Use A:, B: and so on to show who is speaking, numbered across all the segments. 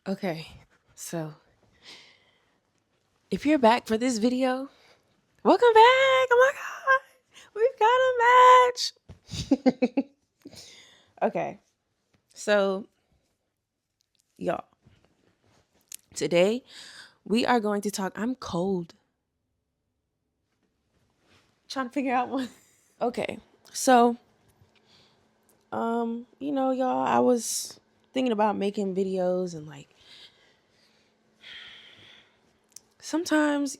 A: Okay, so if you're back for this video, welcome back. Oh my God, we've got a match. Okay, so y'all, today we are going to talk. I'm cold. Trying to figure out one. Okay, so y'all, I was thinking about making videos and like sometimes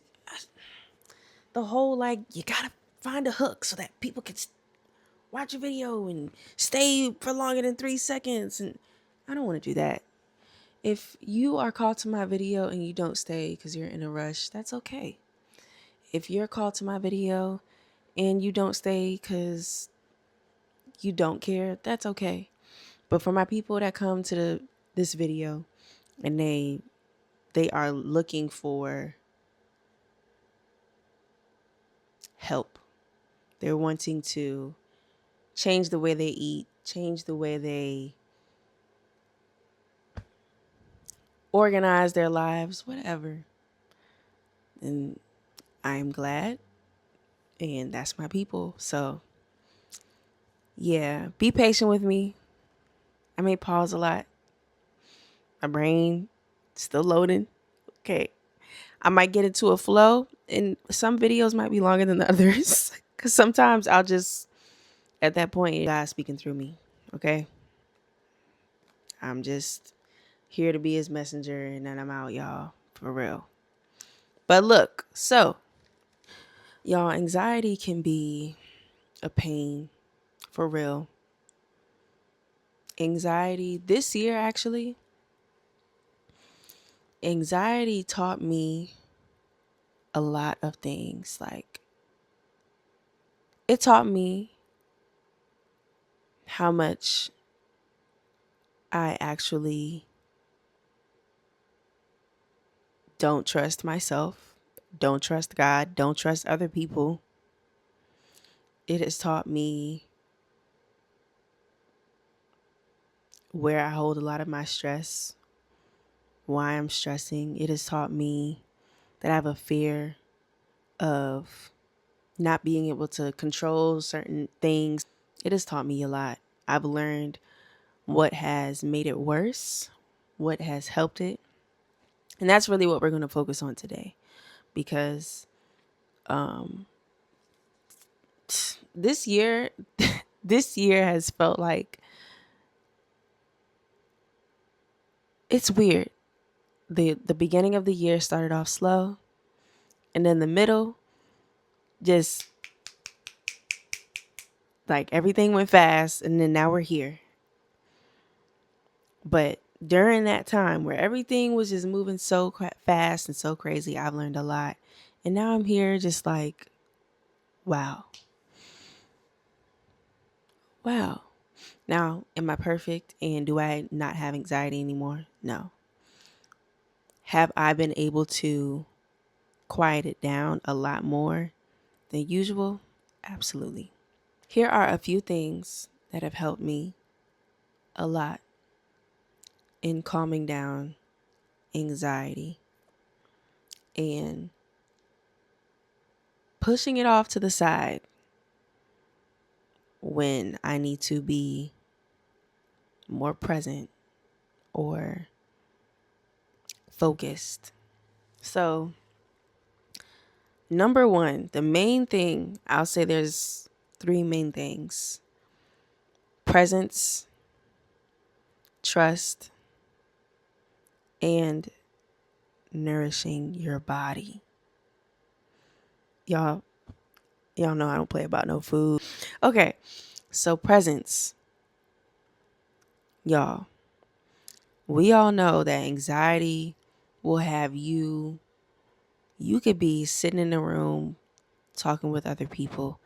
A: the whole like you gotta find a hook so that people can watch a video and stay for longer than 3 seconds. And I don't want to do that. If you are called to my video and you don't stay because you're in a rush, that's okay. If you're called to my video and you don't stay because you don't care, that's okay. But for my people that come to this video and they are looking for help, they're wanting to change the way they eat, change the way they organize their lives, whatever. And I am glad, and that's my people. So, yeah, be patient with me. I may pause a lot. My brain still loading. Okay. I might get into a flow, and some videos might be longer than the others. Because sometimes I'll just, at that point, God speaking through me. Okay. I'm just here to be his messenger, and then I'm out, y'all. For real. But look, so, y'all, anxiety can be a pain. For real. Anxiety, this year actually, anxiety taught me a lot of things. Like, it taught me how much I actually don't trust myself, don't trust God, don't trust other people. It has taught me where I hold a lot of my stress, why I'm stressing. It has taught me that I have a fear of not being able to control certain things. It has taught me a lot. I've learned what has made it worse, what has helped it. And that's really what we're going to focus on today, because this year this year has felt like it's weird. The beginning of the year started off slow, and then the middle just like everything went fast, and then now we're here. But during that time where everything was just moving so fast and so crazy, I've learned a lot. And now I'm here just like, wow. Wow. Now, am I perfect? And do I not have anxiety anymore? No. Have I been able to quiet it down a lot more than usual? Absolutely. Here are a few things that have helped me a lot in calming down anxiety and pushing it off to the side when I need to be more present or focused. So, number one, the main thing, I'll say there's three main things: presence, trust, and nourishing your body. Y'all, y'all know I don't play about no food. Okay, so presence. Y'all, we all know that anxiety will have you could be sitting in a room talking with other people,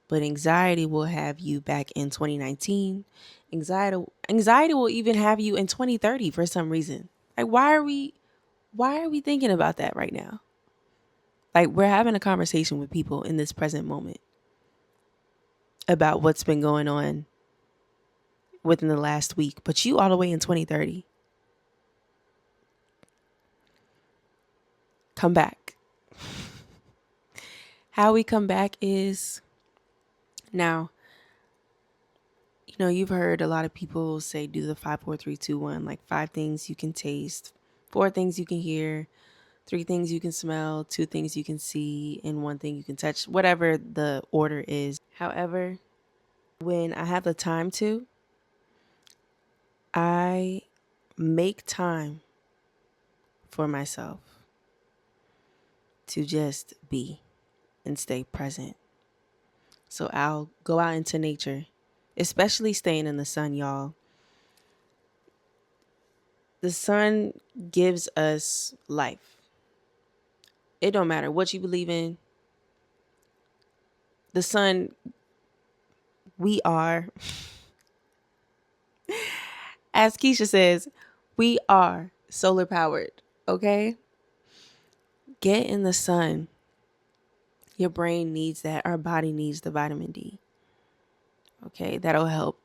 A: but anxiety will have you back in 2019. Anxiety will even have you in 2030 for some reason. Like, why are we thinking about that right now? Like, we're having a conversation with people in this present moment about what's been going on within the last week, but you all the way in 2030. come back. How we come back is now, you've heard a lot of people say do the 5, 4, 3, 2, 1, like 5 things you can taste, 4 things you can hear, 3 things you can smell, 2 things you can see, and 1 thing you can touch, whatever the order is. However, when I have the time to, I make time for myself to just be and stay present. So I'll go out into nature, especially staying in the sun, y'all. The sun gives us life. It don't matter what you believe in. The sun, we are, as Keisha says, we are solar powered, okay? Get in the sun. Your brain needs that. Our body needs the vitamin D. Okay, that'll help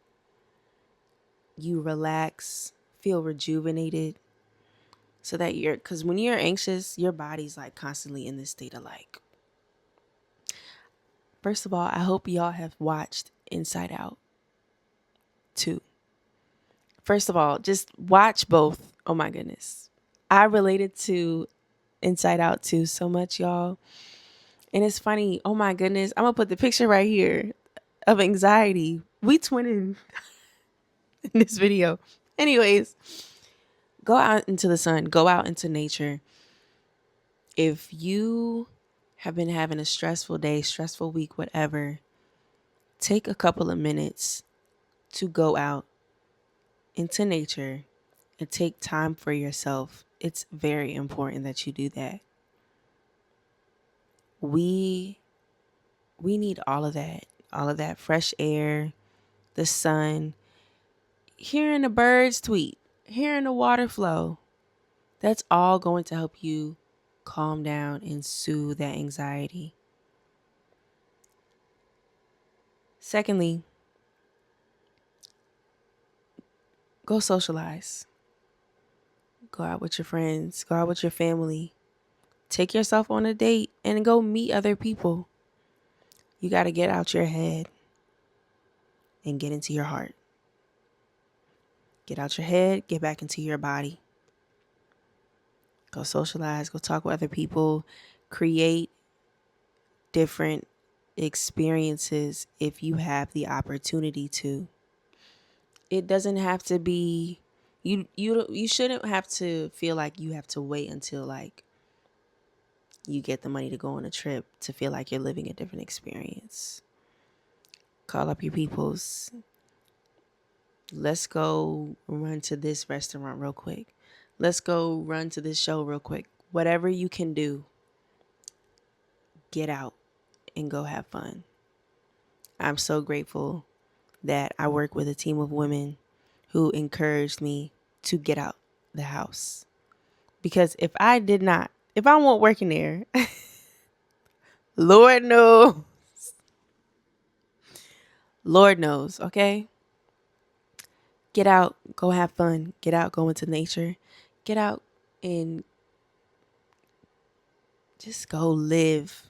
A: you relax, feel rejuvenated, so that because when you're anxious, your body's like constantly in this state of like. First of all, I hope y'all have watched Inside Out 2. First of all, just watch both. Oh my goodness. I related to Inside Out 2 so much, y'all. And it's funny. Oh my goodness. I'm going to put the picture right here of anxiety. We twinning in this video. Anyways, go out into the sun. Go out into nature. If you have been having a stressful day, stressful week, whatever, take a couple of minutes to go out into nature and take time for yourself. It's very important that you do that. We need all of that fresh air, the sun, hearing the birds tweet, hearing the water flow. That's all going to help you calm down and soothe that anxiety. Secondly, go socialize. Go out with your friends, go out with your family. Take yourself on a date and go meet other people. You got to get out your head and get into your heart. Get out your head, get back into your body. Go socialize, go talk with other people, create different experiences if you have the opportunity to. It doesn't have to be you shouldn't have to feel like you have to wait until like you get the money to go on a trip to feel like you're living a different experience. Call up your peoples. Let's go run to this restaurant real quick. Let's go run to this show real quick. Whatever you can do, get out and go have fun. I'm so grateful that I work with a team of women who encouraged me to get out the house. Because if I won't working there, Lord knows. Lord knows, okay? Get out, go have fun. Get out, go into nature. Get out and just go live.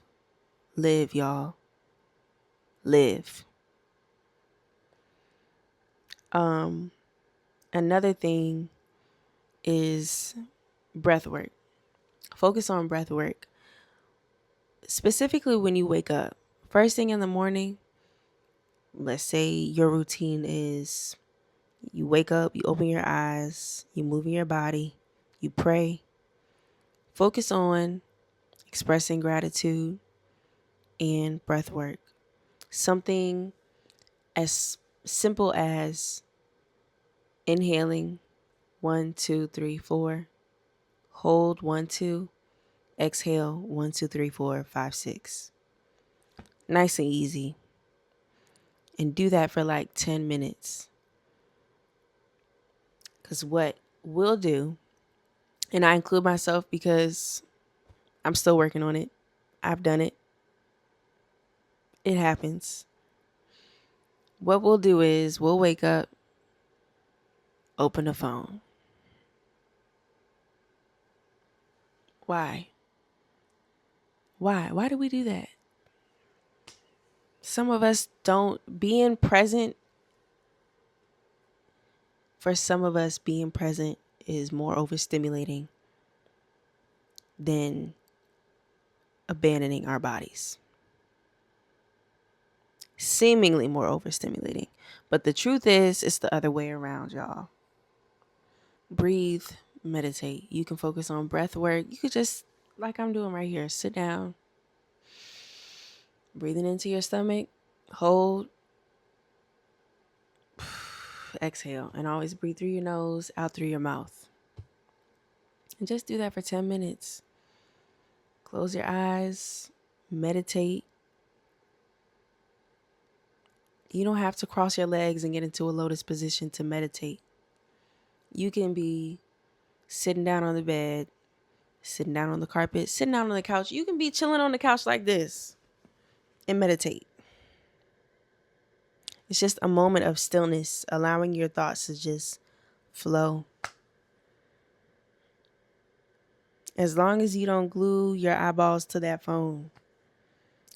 A: Live, y'all. Live. Another thing is breath work. Focus on breath work. Specifically when you wake up. First thing in the morning, let's say your routine is you wake up, you open your eyes, you move your body, you pray. Focus on expressing gratitude and breath work. Something as simple as inhaling 1, 2, 3, 4, hold 1, 2, exhale 1, 2, 3, 4, 5, 6. Nice and easy. And do that for like 10 minutes. Because what we'll do, and I include myself because I'm still working on it. I've done it. It happens. What we'll do is we'll wake up, open the phone. Why? Why? Why do we do that? Some of us don't. Being present, for some of us, being present is more overstimulating than abandoning our bodies. Seemingly more overstimulating. But the truth is, it's the other way around, y'all. Breathe, meditate. You can focus on breath work. You could just, like I'm doing right here, sit down, breathing into your stomach, hold, exhale, and always breathe through your nose, out through your mouth. And just do that for 10 minutes. Close your eyes, meditate. You don't have to cross your legs and get into a lotus position to meditate. You can be sitting down on the bed, sitting down on the carpet, sitting down on the couch. You can be chilling on the couch like this and meditate. It's just a moment of stillness, allowing your thoughts to just flow. As long as you don't glue your eyeballs to that phone,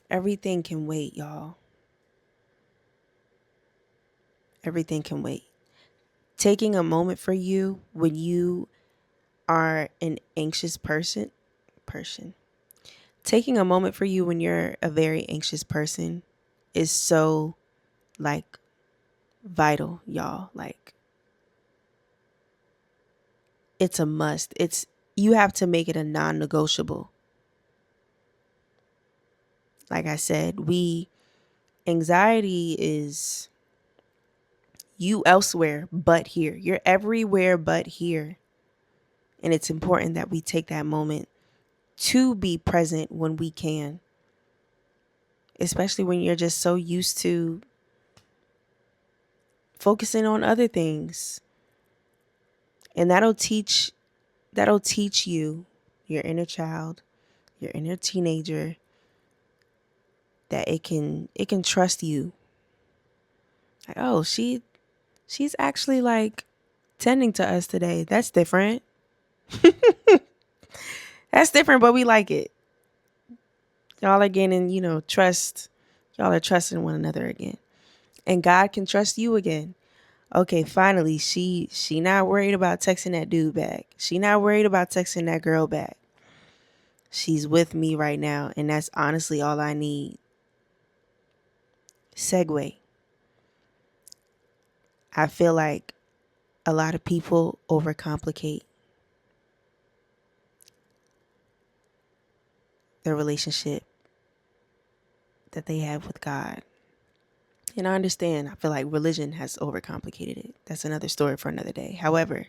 A: everything can wait, y'all. Everything can wait. Taking a moment for you when you are an anxious person. Taking a moment for you when you're a very anxious person is so like vital, y'all. Like, it's a must. You have to make it a non-negotiable. Like I said, anxiety is you elsewhere but here. You're everywhere but here. And it's important that we take that moment to be present when we can. Especially when you're just so used to focusing on other things. And that'll teach you, your inner child, your inner teenager, that it can trust you. Like, oh, she's actually like tending to us today. That's different. That's different, but we like it. Y'all are gaining, trust. Y'all are trusting one another again. And God can trust you again. Okay, finally, she not worried about texting that dude back. She not worried about texting that girl back. She's with me right now, and that's honestly all I need. Segue. I feel like a lot of people overcomplicate their relationship that they have with God. And I understand. I feel like religion has overcomplicated it. That's another story for another day. However,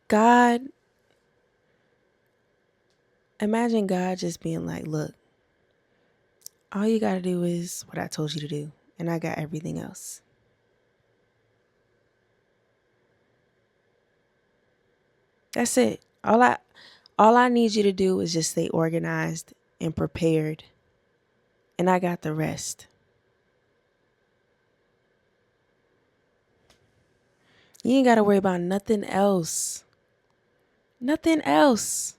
A: God, imagine God just being like, look, all you got to do is what I told you to do, and I got everything else. That's it. All I need you to do is just stay organized and prepared, and I got the rest. You ain't got to worry about nothing else. Nothing else.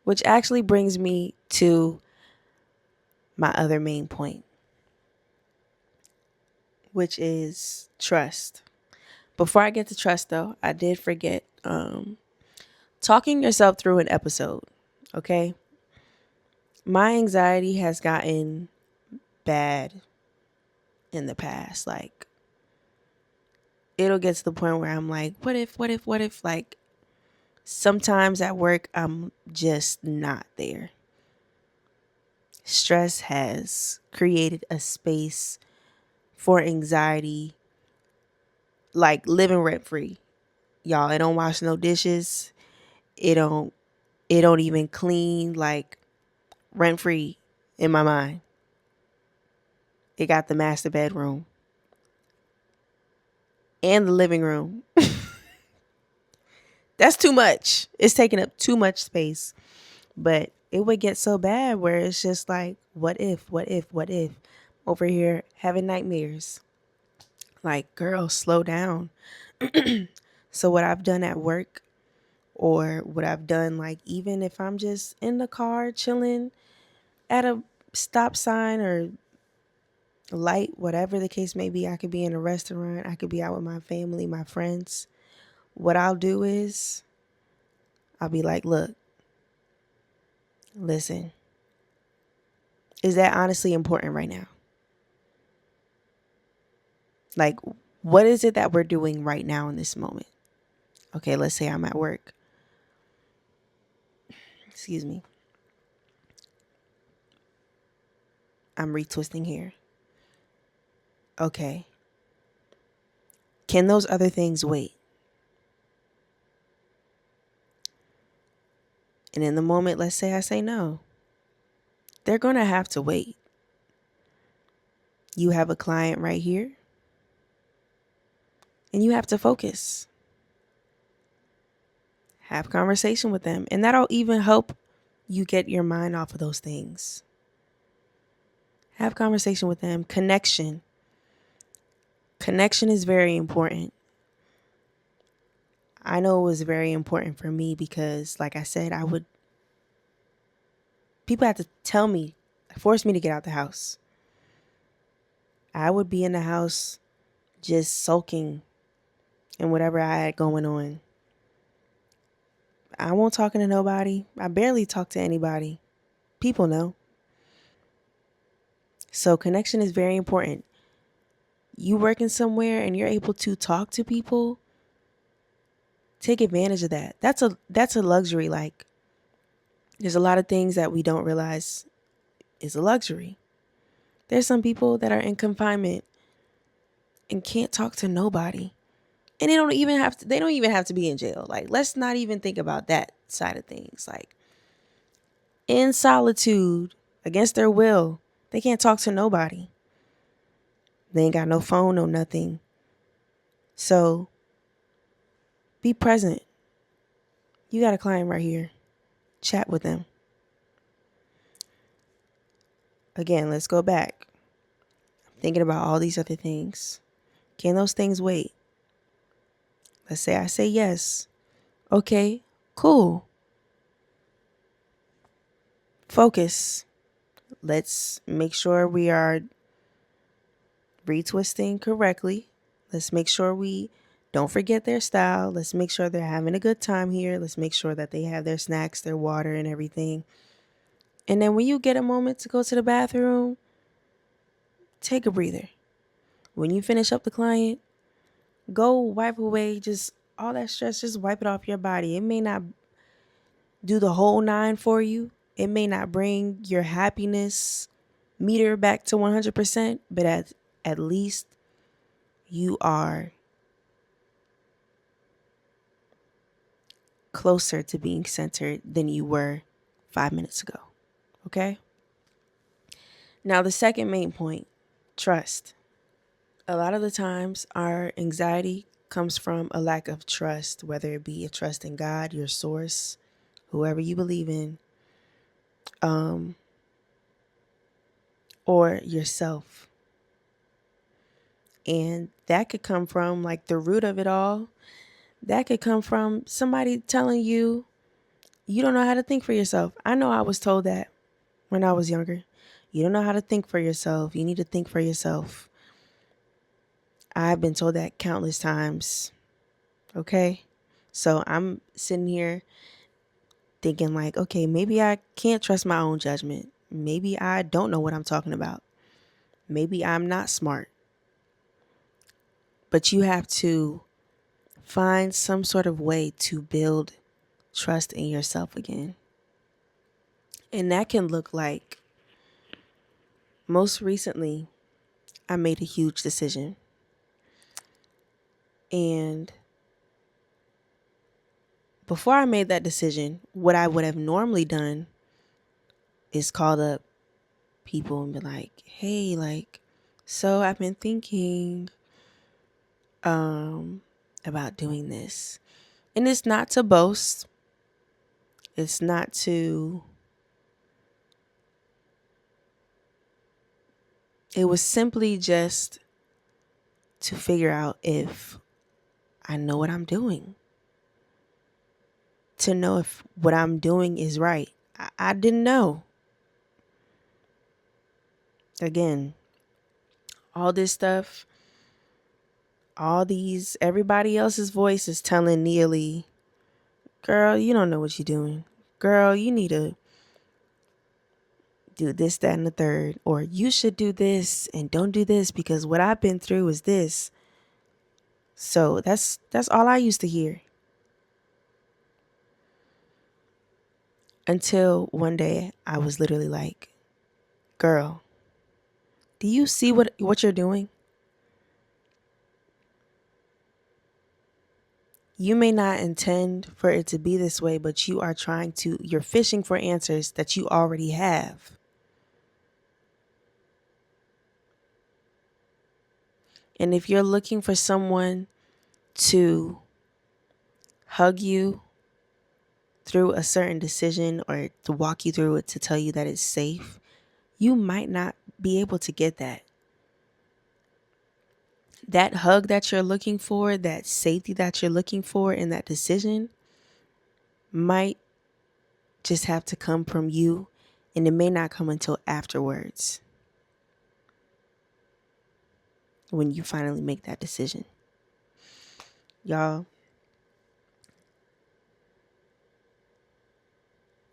A: Which actually brings me to my other main point, which is trust. Before I get to trust, though, I did forget talking yourself through an episode, okay? My anxiety has gotten bad in the past. Like, it'll get to the point where I'm like, what if? Like, sometimes at work, I'm just not there. Stress has created a space for anxiety, like living rent free. Y'all, it don't wash no dishes. It don't even clean, like rent free in my mind. It got the master bedroom and the living room. That's too much. It's taking up too much space. But it would get so bad where it's just like, what if? Over here having nightmares. Like, girl, slow down. So what I've done at work, or what I've done, like, even if I'm just in the car chilling at a stop sign or light, whatever the case may be, I could be in a restaurant, I could be out with my family, my friends. What I'll do is I'll be like, look, listen, is that honestly important right now? Like, what is it that we're doing right now in this moment? Okay, let's say I'm at work. Excuse me. I'm retwisting here. Okay. Can those other things wait? And in the moment, let's say I say no. They're going to have to wait. You have a client right here, and you have to focus. Have conversation with them, and that'll even help you get your mind off of those things. Have conversation with them. Connection. Connection is very important. I know it was very important for me because, like I said, people had to tell me, force me to get out the house. I would be in the house just sulking in whatever I had going on. I won't talking to nobody. I barely talk to anybody. People know. So connection is very important. You working somewhere and you're able to talk to people, take advantage of that. That's a luxury. Like, there's a lot of things that we don't realize is a luxury. There's some people that are in confinement and can't talk to nobody. And they don't even have to be in jail. Like, let's not even think about that side of things. Like, in solitude, against their will, they can't talk to nobody. They ain't got no phone, no nothing. So be present. You got a client right here. Chat with them. Again, let's go back. I'm thinking about all these other things. Can those things wait? Let's say I say yes. Okay, cool. Focus. Let's make sure we are retwisting correctly. Let's make sure we don't forget their style. Let's make sure they're having a good time here. Let's make sure that they have their snacks, their water, and everything. And then when you get a moment to go to the bathroom, take a breather. When you finish up the client, go wipe away just all that stress. Just wipe it off your body. It may not do the whole 9 for you. It may not bring your happiness meter back to 100%, but at least you are closer to being centered than you were 5 minutes ago. Okay? Now, the second main point, trust. A lot of the times our anxiety comes from a lack of trust, whether it be a trust in God, your source, whoever you believe in, or yourself. And that could come from, like, the root of it all. That could come from somebody telling you you don't know how to think for yourself. I know I was told that when I was younger. You don't know how to think for yourself. You need to think for yourself. I've been told that countless times. Okay? So I'm sitting here thinking like, okay, maybe I can't trust my own judgment. Maybe I don't know what I'm talking about. Maybe I'm not smart. But you have to find some sort of way to build trust in yourself again. And that can look like, most recently, I made a huge decision. And before I made that decision, what I would have normally done is called up people and be like, hey, like, so I've been thinking about doing this. And it's not to boast. It's not to, it was simply just to figure out if I know what I'm doing, to know if what I'm doing is right. I didn't know. Again, all this stuff, everybody else's voice is telling Neely, girl, you don't know what you're doing. Girl, you need to do this, that, and the third. Or you should do this and don't do this because what I've been through is this. So that's all I used to hear. Until one day I was literally like, girl, do you see what you're doing? You may not intend for it to be this way, but you're fishing for answers that you already have. And if you're looking for someone to hug you through a certain decision or to walk you through it to tell you that it's safe, you might not be able to get that. That hug that you're looking for, that safety that you're looking for in that decision might just have to come from you, and it may not come until afterwards when you finally make that decision. Y'all,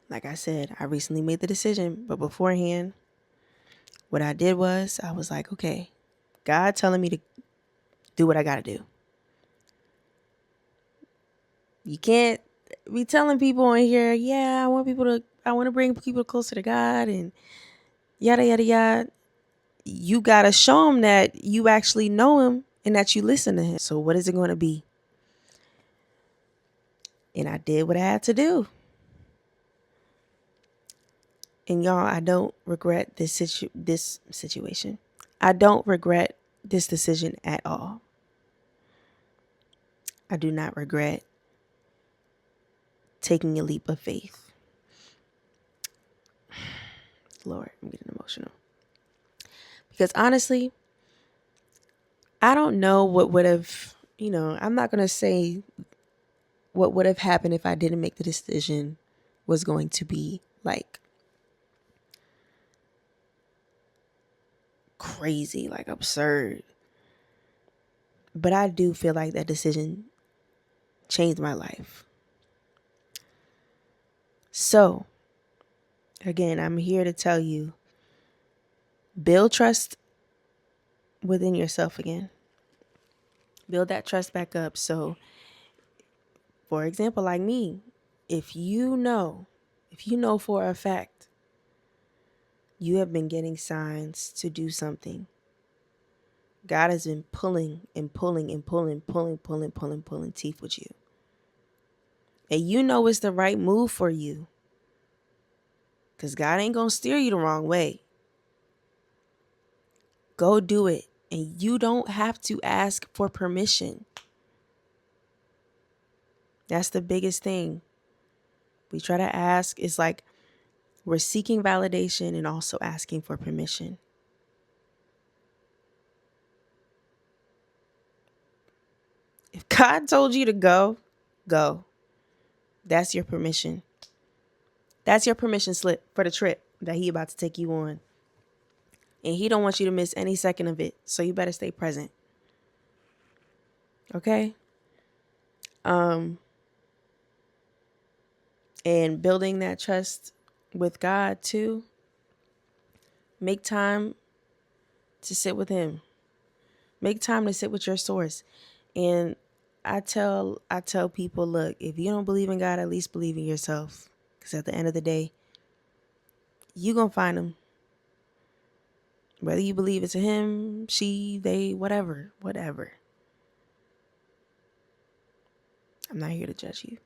A: like I said, I recently made the decision, but beforehand, what I did was I was like, okay, God telling me to do what I got to do. You can't be telling people in here, yeah, I want to bring people closer to God and yada, yada, yada. You got to show them that you actually know him and that you listen to him. So what is it going to be? And I did what I had to do. And y'all, I don't regret this situation. I don't regret this decision at all. I do not regret taking a leap of faith. Lord, I'm getting emotional. Because honestly, I don't know what would have, I'm not going to say what would have happened if I didn't make the decision was going to be like crazy, like absurd. But I do feel like that decision changed my life. So, again, I'm here to tell you, build trust within yourself again. Build that trust back up. So, for example, like me, if you know for a fact you have been getting signs to do something, God has been pulling and pulling and pulling teeth with you. And you know it's the right move for you. Because God ain't going to steer you the wrong way. Go do it. And you don't have to ask for permission. That's the biggest thing. We try to ask. It's like we're seeking validation and also asking for permission. If God told you to go, go. That's your permission. That's your permission slip for the trip that he about to take you on. And he don't want you to miss any second of it. So you better stay present. Okay? And building that trust with God too. Make time to sit with him. Make time to sit with your source. And I tell people, look, if you don't believe in God, at least believe in yourself. Because at the end of the day, you gonna find him. Whether you believe it's a him, she, they, whatever. I'm not here to judge you.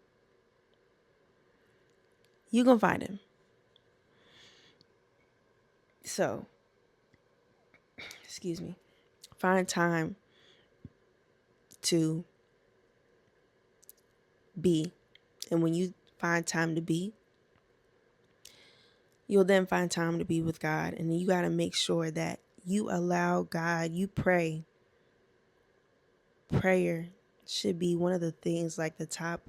A: You gonna find him. So, excuse me. Find time to be. And when you find time to be, you'll then find time to be with God. And you got to make sure that you allow God, you pray prayer should be one of the things, like the top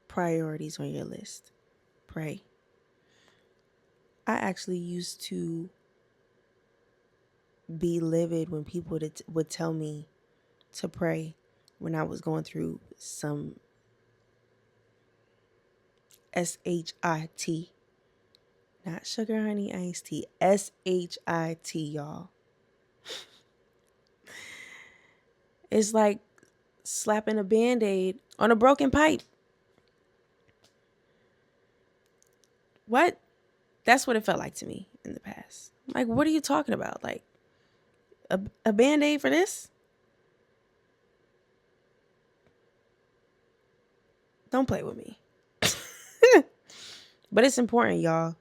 A: priorities on your list. Pray. I actually used to be livid when people would tell me to pray when I was going through some SHIT, not sugar honey iced tea, SHIT, y'all. It's like slapping a Band-Aid on a broken pipe. What? That's what it felt like to me in the past. Like, what are you talking about? Like, a Band-Aid for this? Don't play with me. But it's important, y'all.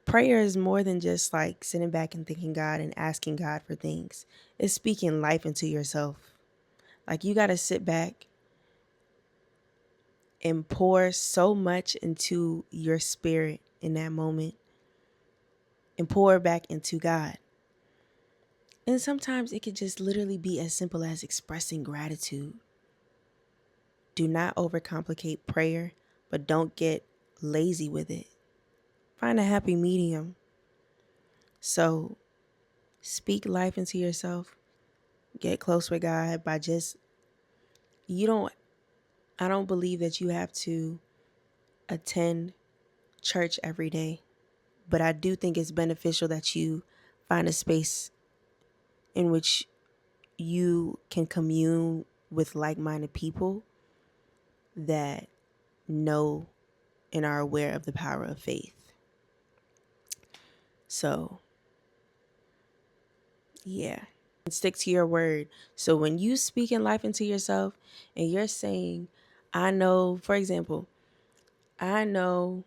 A: Prayer is more than just like sitting back and thanking God and asking God for things. It's speaking life into yourself. Like, you got to sit back and pour so much into your spirit in that moment and pour back into God. And sometimes it could just literally be as simple as expressing gratitude. Do not overcomplicate prayer, but don't get lazy with it. Find a happy medium. So speak life into yourself. Get close with God by just, I don't believe that you have to attend church every day, but I do think it's beneficial that you find a space in which you can commune with like-minded people that know and are aware of the power of faith. So, yeah. Stick to your word. So when you speaking life into yourself and you're saying, I know, for example, I know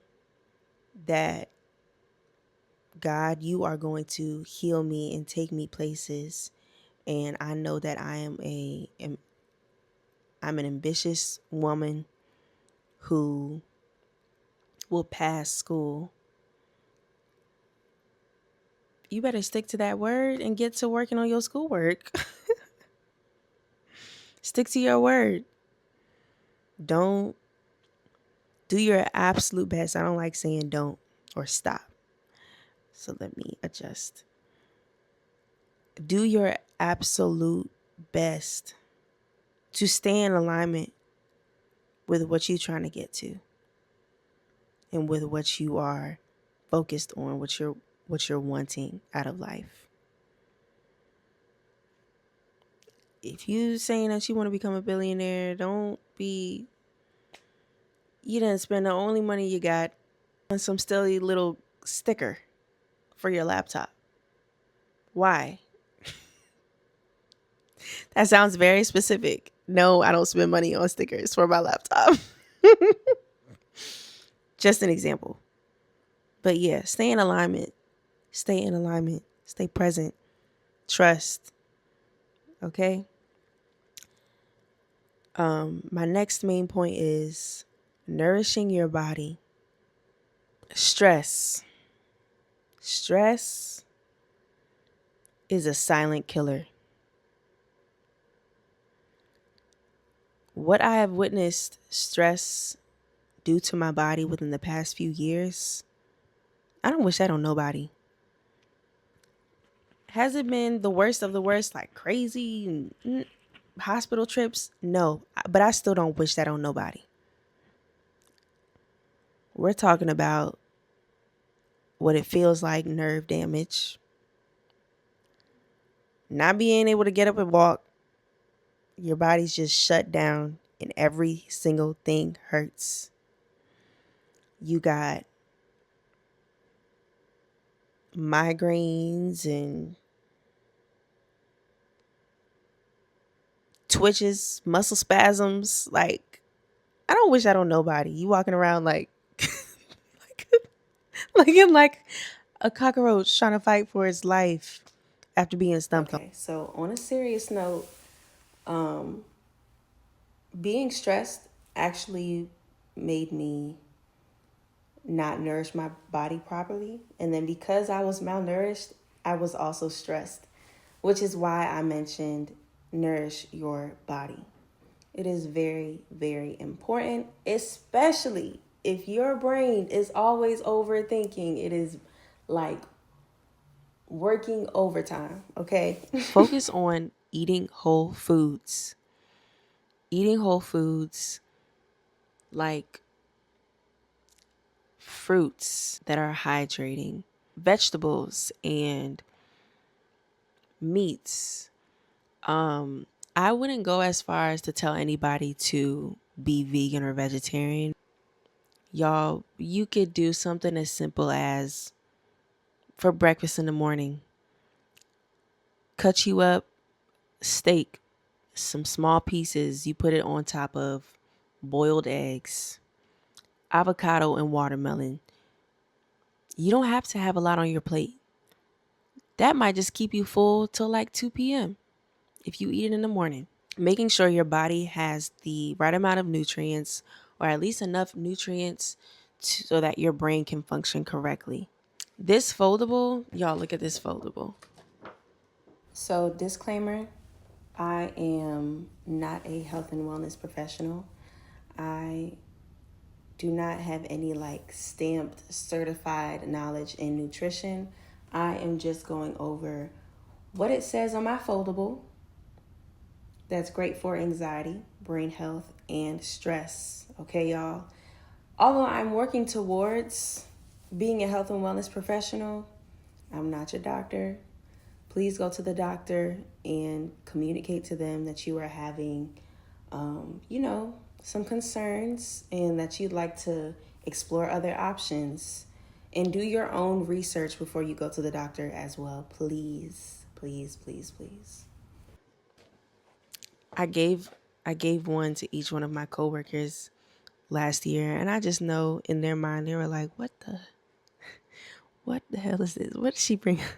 A: that God, you are going to heal me and take me places. And I know that I'm an ambitious woman who will pass school. You better stick to that word and get to working on your schoolwork. Stick to your word. Don't do your absolute best. I don't like saying don't or stop. So let me adjust. Do your absolute best to stay in alignment with what you're trying to get to and with what you are focused on, what you're wanting out of life. If you saying that you want to become a billionaire, you didn't spend the only money you got on some silly little sticker for your laptop. Why? That sounds very specific. No, I don't spend money on stickers for my laptop. Just an example. But yeah, stay in alignment. Stay in alignment. Stay present. Trust. Okay? My next main point is nourishing your body. Stress. Stress is a silent killer. What I have witnessed stress do to my body within the past few years, I don't wish that on nobody. Has it been the worst of the worst, like crazy hospital trips? No, but I still don't wish that on nobody. We're talking about what it feels like nerve damage, not being able to get up and walk. Your body's just shut down and every single thing hurts. You got migraines and twitches, muscle spasms. Like, I don't wish that on nobody. You walking around like like a cockroach trying to fight for its life after being stumped. Okay, so on a serious note, being stressed actually made me not nourish my body properly. And then because I was malnourished, I was also stressed, which is why I mentioned nourish your body. It is very, very important, especially if your brain is always overthinking. It is like working overtime, okay? Focus on eating whole foods. Eating whole foods like fruits that are hydrating, vegetables, and meats. I wouldn't go as far as to tell anybody to be vegan or vegetarian. Y'all, you could do something as simple as for breakfast in the morning, cut you up steak, some small pieces, you put it on top of boiled eggs, avocado, and watermelon. You don't have to have a lot on your plate. That might just keep you full till like 2 p.m. if you eat it in the morning. Making sure your body has the right amount of nutrients, or at least enough nutrients so that your brain can function correctly. This foldable, y'all look at this foldable. So, disclaimer, I am not a health and wellness professional. I do not have any like stamped certified knowledge in nutrition. I am just going over what it says on my foldable that's great for anxiety, brain health, and stress. Okay, y'all. Although I'm working towards being a health and wellness professional, I'm not your doctor. Please go to the doctor and communicate to them that you are having, some concerns and that you'd like to explore other options. And do your own research before you go to the doctor as well. Please, please, please, please. I gave one to each one of my coworkers last year, and I just know in their mind they were like, what the hell is this? What did she bring us?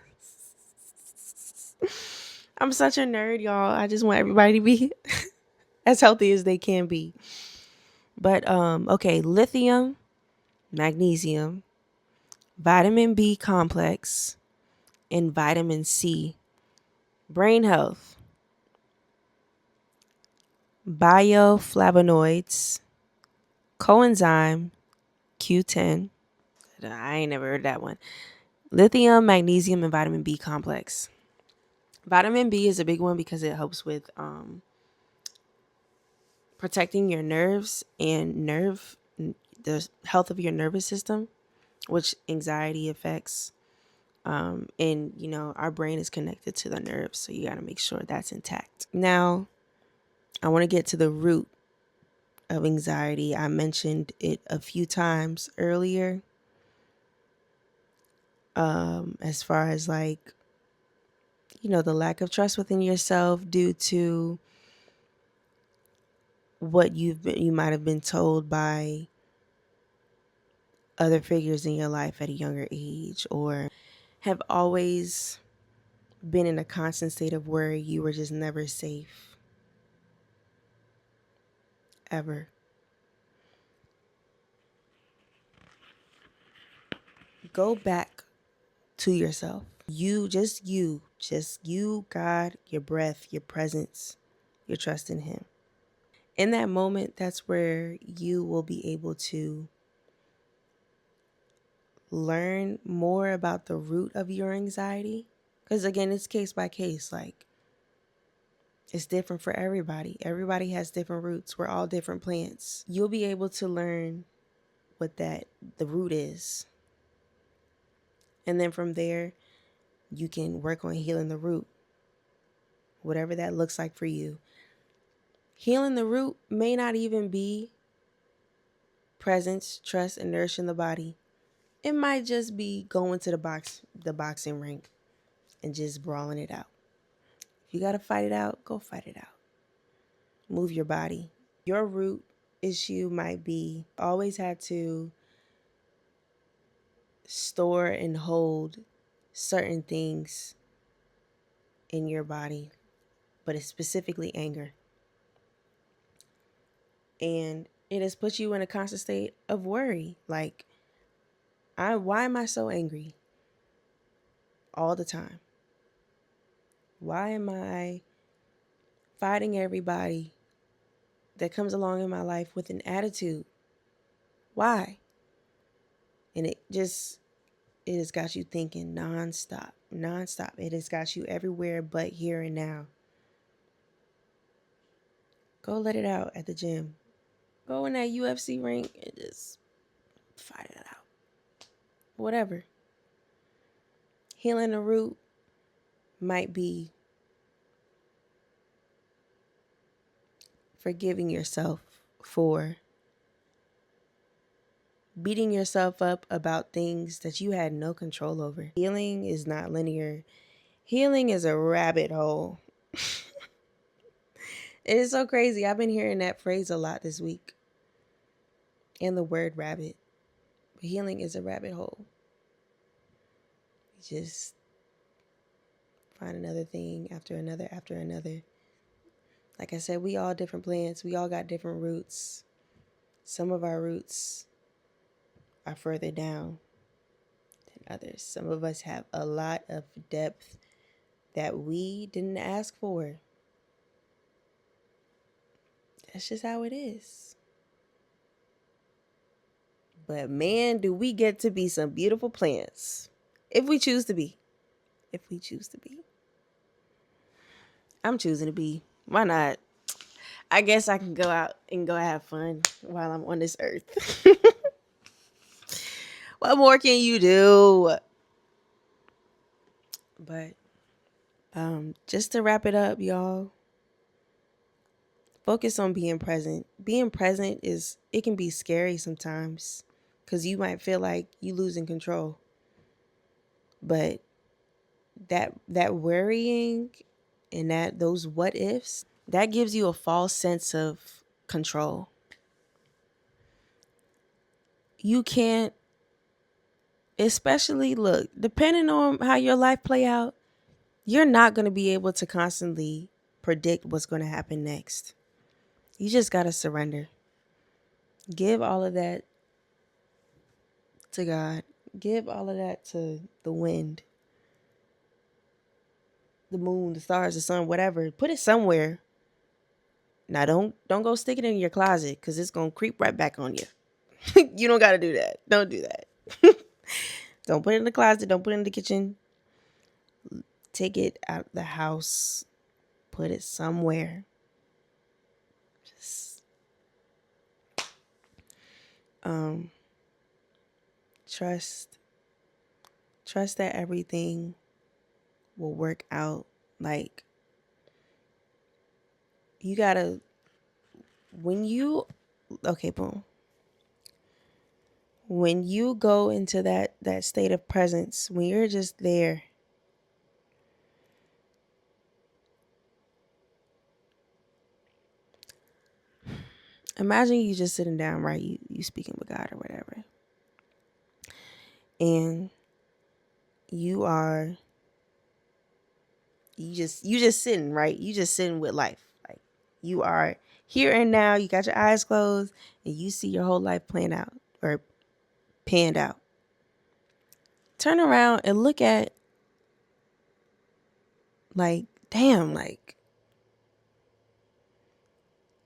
A: I'm such a nerd, y'all. I just want everybody to be as healthy as they can be. But okay, lithium, magnesium, vitamin B complex, and vitamin C. Brain health, bioflavonoids, coenzyme Q10. I ain't never heard that one. Lithium, magnesium, and vitamin B complex. Vitamin B is a big one because it helps with protecting your nerves and the health of your nervous system, which anxiety affects. And our brain is connected to the nerves, so you got to make sure that's intact. Now, I want to get to the root of anxiety. I mentioned it a few times earlier. As far as like, the lack of trust within yourself due to what you might have been told by other figures in your life at a younger age, or have always been in a constant state of worry. You were just never safe, ever. Go back to yourself. Just you, God, your breath, your presence, your trust in Him. In that moment, that's where you will be able to learn more about the root of your anxiety. Because again, it's case by case. Like, it's different for everybody. Everybody has different roots. We're all different plants. You'll be able to learn what the root is. And then from there, you can work on healing the root, whatever that looks like for you. Healing the root may not even be presence, trust, and nourishing the body. It might just be going to the boxing ring and just brawling it out. If you got to fight it out, go fight it out. Move your body. Your root issue might be always had to store and hold certain things in your body, but it's specifically anger. And it has put you in a constant state of worry. Like, why am I so angry all the time? Why am I fighting everybody that comes along in my life with an attitude. Why? And it has got you thinking nonstop. It has got you everywhere but here and now. Go let it out at the gym. Go in that UFC ring and just fight it out. Whatever. Healing the root might be forgiving yourself for beating yourself up about things that you had no control over. Healing is not linear. Healing is a rabbit hole. It is so crazy. I've been hearing that phrase a lot this week. And the word rabbit. But healing is a rabbit hole. You just find another thing after another after another. Like I said, we all different plants. We all got different roots. Some of our roots are further down than others. Some of us have a lot of depth that we didn't ask for. That's just how it is. But man, do we get to be some beautiful plants. If we choose to be. If we choose to be. I'm choosing to be. Why not? I guess I can go out and go have fun while I'm on this earth. What more can you do? But just to wrap it up, y'all. Focus on being present. Being present it can be scary sometimes because you might feel like you losing control. But that worrying and those what ifs, that gives you a false sense of control. You can't, especially look, depending on how your life play out, you're not going to be able to constantly predict what's going to happen next. You just got to surrender. Give all of that to God. Give all of that to the wind, the moon, the stars, the sun, whatever. Put it somewhere. Now don't go stick it in your closet because it's going to creep right back on you. You don't got to do that. Don't do that. Don't put it in the closet. Don't put it in the kitchen. Take it out of the house. Put it somewhere. Just trust that everything will work out. Like, you gotta, boom. When you go into that state of presence, when you're just there, imagine you just sitting down, right? You speaking with God or whatever. And you just sitting, right? You just sitting with life. Like, you are here and now, you got your eyes closed and you see your whole life playing out or panned out. Turn around and look at, like, damn, like,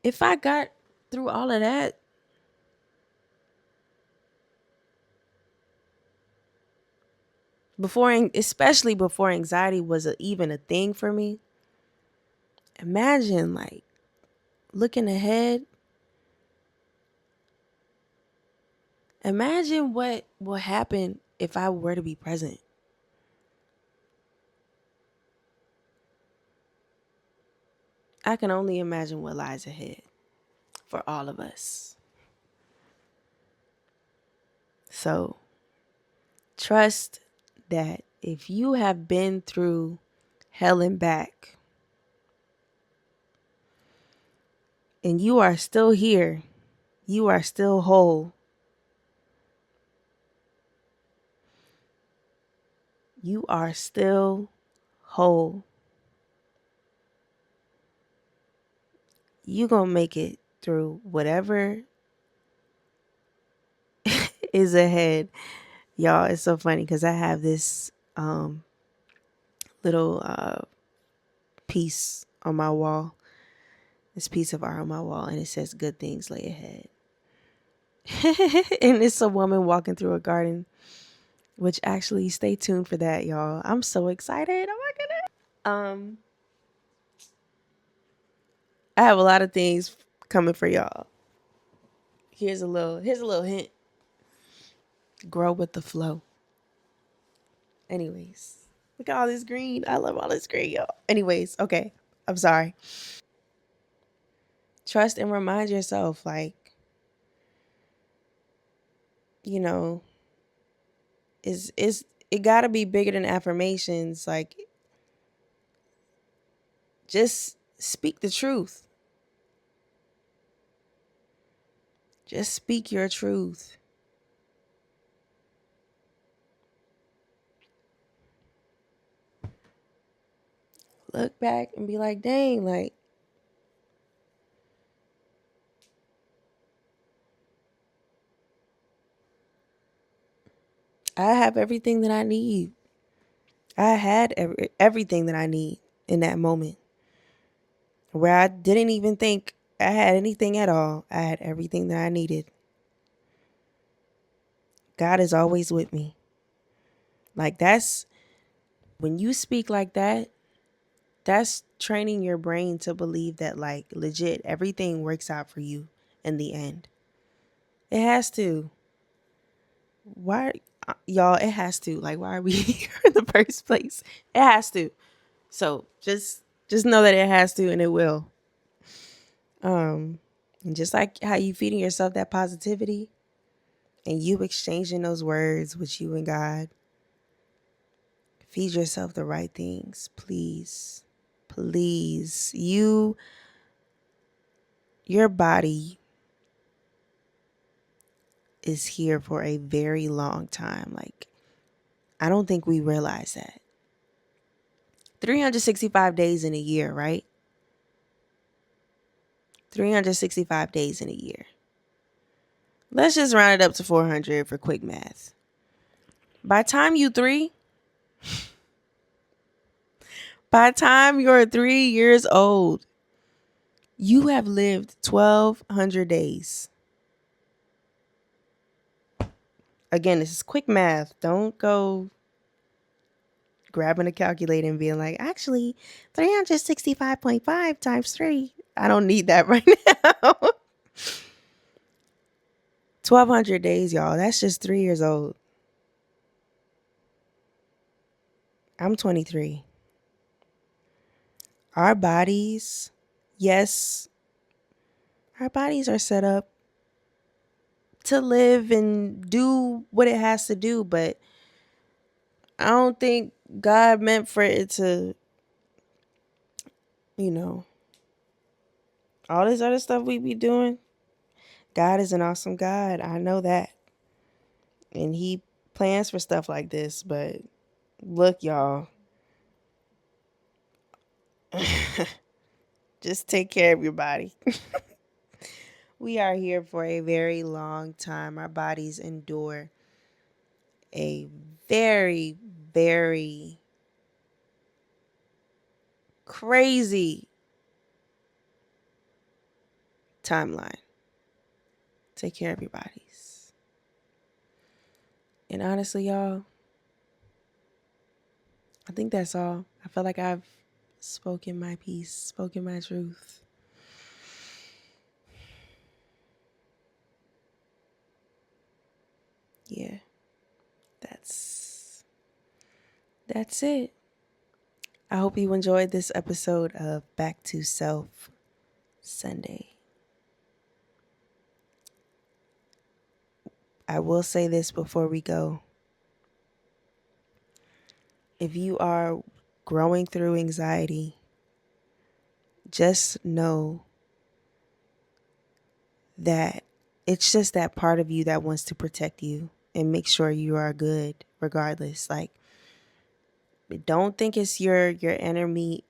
A: if I got through all of that, especially before anxiety was even a thing for me, imagine, like, looking ahead. Imagine what will happen if I were to be present. I can only imagine what lies ahead for all of us. So trust that if you have been through hell and back and you are still here, you are still whole. You are still whole. You gonna make it through whatever is ahead. Y'all, it's so funny because I have this little piece on my wall this piece of art on my wall, and it says good things lay ahead. And it's a woman walking through a garden, which actually, stay tuned for that, y'all. I'm so excited. Oh my goodness. I have a lot of things coming for y'all. Here's a little hint. Grow with the flow. Anyways, look at all this green. I love all this green, y'all. Anyways, okay. I'm sorry. Trust and remind yourself, like, you know, is it gotta be bigger than affirmations. Like, just speak the truth. Just speak your truth. Look back and be like, dang, like, I have everything that I need. I had everything that I need in that moment where I didn't even think I had anything at all. I had everything that I needed. God is always with me. Like, that's when you speak like that, that's training your brain to believe that, like, legit, everything works out for you in the end. It has to. Why, y'all, it has to. Like, why are we here in the first place? It has to. So just know that it has to, and it will. And just like how you feeding yourself that positivity and you exchanging those words with you and God, feed yourself the right things, please. Please. Your body is here for a very long time. Like, I don't think we realize that. 365 days in a year, right? 365 days in a year. Let's just round it up to 400 for quick math. By time you're 3 years old, you have lived 1,200 days. Again, this is quick math. Don't go grabbing a calculator and being like, actually, 365.5 times 3. I don't need that right now. 1,200 days, y'all. That's just 3 years old. I'm 23. Our bodies, yes, our bodies are set up to live and do what it has to do, but I don't think God meant for it to, you know, all this other stuff we be doing. God is an awesome God. I know that. And he plans for stuff like this, but look, y'all. Just take care of your body. We are here for a very long time. Our bodies endure a very, very crazy timeline. Take care of your bodies. And honestly, y'all, I think that's all. I feel like I've spoken my piece, spoken my truth. Yeah, that's it. I hope you enjoyed this episode of Back to Self Sunday. I will say this before we go. If you are growing through anxiety, just know that it's just that part of you that wants to protect you and make sure you are good regardless. Like, don't think it's your enemy.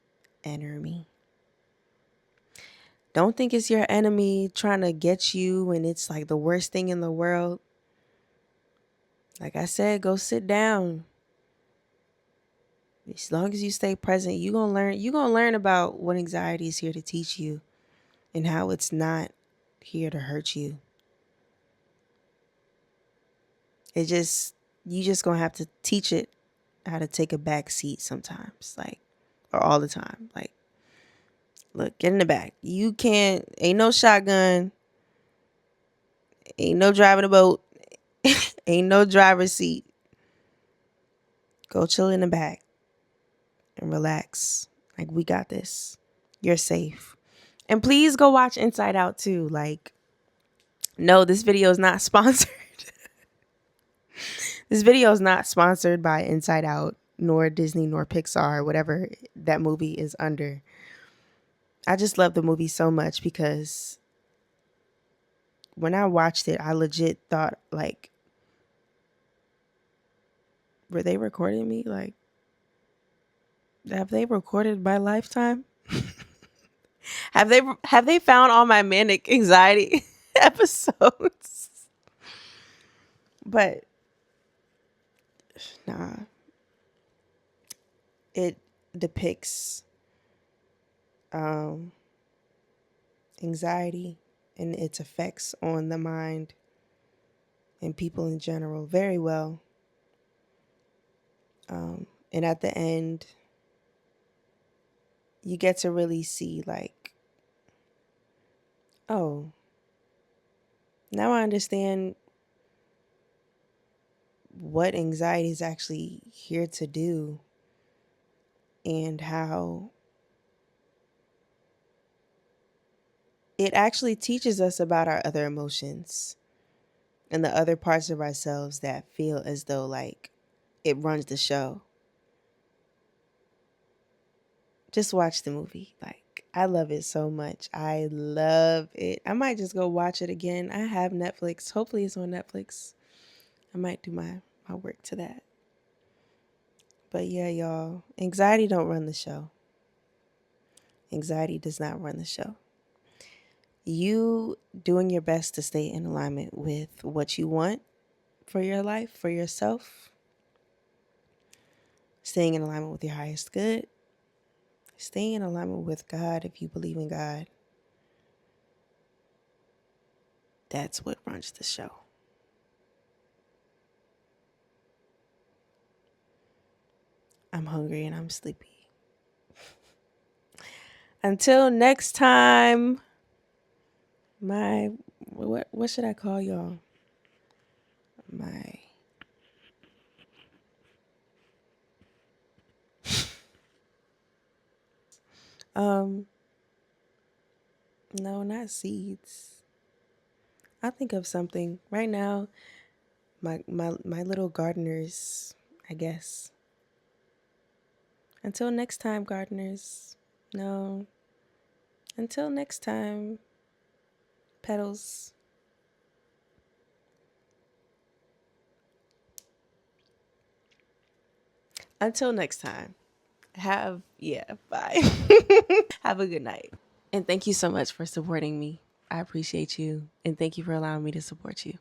A: Don't think it's your enemy trying to get you and it's like the worst thing in the world. Like I said, go sit down. As long as you stay present, you're gonna learn about what anxiety is here to teach you. and how it's not here to hurt you. You just gonna have to teach it how to take a back seat sometimes, like, or all the time. Like, look, get in the back. You can't, ain't no shotgun, ain't no driving a boat, ain't no driver's seat. Go chill in the back and relax. Like, we got this. You're safe. And please go watch Inside Out too. Like, no, this video is not sponsored. This video is not sponsored by Inside Out, nor Disney, nor Pixar, whatever that movie is under. I just love the movie so much because when I watched it, I legit thought, like, were they recording me? Like, have they recorded my lifetime? Have they found all my manic anxiety episodes? But nah. It depicts anxiety and its effects on the mind and people in general very well. And at the end, you get to really see, like, oh, now I understand what anxiety is actually here to do and how it actually teaches us about our other emotions and the other parts of ourselves that feel as though, like, it runs the show. Just watch the movie. Like, I love it so much. I love it. I might just go watch it again. I have Netflix. Hopefully it's on Netflix. I might do my work to that. But yeah, y'all, anxiety don't run the show. Anxiety does not run the show. You doing your best to stay in alignment with what you want for your life, for yourself. Staying in alignment with your highest good. Staying in alignment with God if you believe in God. That's what runs the show. I'm hungry and I'm sleepy. Until next time, what should I call y'all? No, not seeds. I'll think of something. Right now, my little gardeners, I guess. Until next time, gardeners. No. Until next time, petals. Until next time. Bye. Have a good night. And thank you so much for supporting me. I appreciate you. And thank you for allowing me to support you.